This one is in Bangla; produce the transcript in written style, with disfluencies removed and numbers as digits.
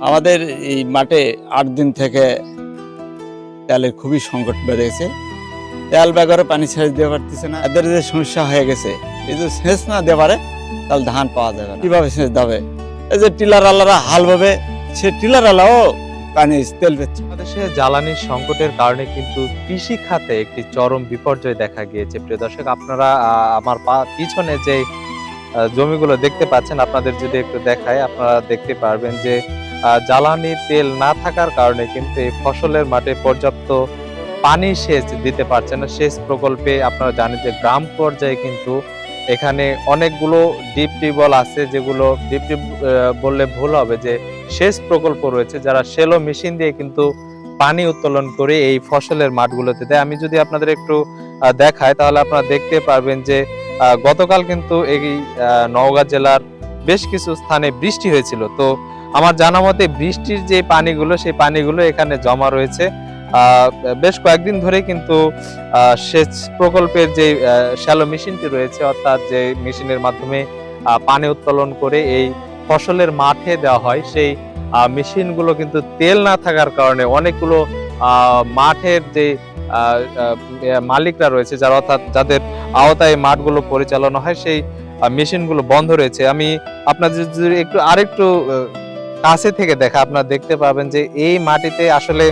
আমাদের এই মাঠে ৮ দিন থেকে তেলের খুবই সংকট বেড়ে গেছে। তেল ব্যাগরে পানি সেচ দিতে পারতেছে না। এদের যে সমস্যা হয়ে গেছে, এই যে সেচ না দিতে পারে তাহলে ধান পাওয়া যাবে না। কিভাবে সেচ দেবে? এই যে টিলার আলারা হাল ভাবে, সে টিলার আলাও পানি তেল পেচ্ছে। বাংলাদেশে জ্বালানির সংকটের কারণে কিন্তু কৃষি খাতে একটি চরম বিপর্যয় দেখা গিয়েছে। প্রিয় দর্শক, আপনারা আমার পিছনে যে জমিগুলো দেখতে পাচ্ছেন, আপনাদের যদি একটু দেখায় আপনারা দেখতে পারবেন যে জ্বালানি তেল না থাকার কারণে কিন্তু এই ফসলের মাঠে পর্যাপ্ত পানি সেচ দিতে পারছে না। সেচ প্রকল্পে আপনারা জানেন যে গ্রাম পর্যায়ে কিন্তু এখানে অনেকগুলো ডিপ টিউবওয়েল আছে, যেগুলো ডিপ টিউব বললে ভুল হবে, যে সেচ প্রকল্প রয়েছে, যারা শ্যালো মেশিন দিয়ে কিন্তু পানি উত্তোলন করে এই ফসলের মাঠগুলোতে দেয়। আমি যদি আপনাদের একটু দেখাই তাহলে আপনারা দেখতে পারবেন যে গতকাল কিন্তু এই নওগাঁ জেলার বেশ কিছু স্থানে বৃষ্টি হয়েছিল। তো আমার জানা মতে বৃষ্টির যে পানিগুলো, সেই পানিগুলো এখানে জমা রয়েছে। বেশ কয়েকদিন ধরে কিন্তু সেচ প্রকল্পের যে শ্যালো মেশিনটি রয়েছে, অর্থাৎ যে মেশিনের মাধ্যমে পানি উত্তোলন করে এই ফসলের মাঠে দেওয়া হয়, সেই মেশিনগুলো কিন্তু তেল না থাকার কারণে অনেকগুলো মাঠের যে মালিকরা রয়েছে, যারা অর্থাৎ যাদের আওতায় মাঠগুলো পরিচালনা হয়, সেই মেশিনগুলো বন্ধ রয়েছে। আমি আপনাদের যদি একটু আরেকটু কাছে থেকে দেখা, আপনারা দেখতে পাবেন যে এই মাটিতে আসলে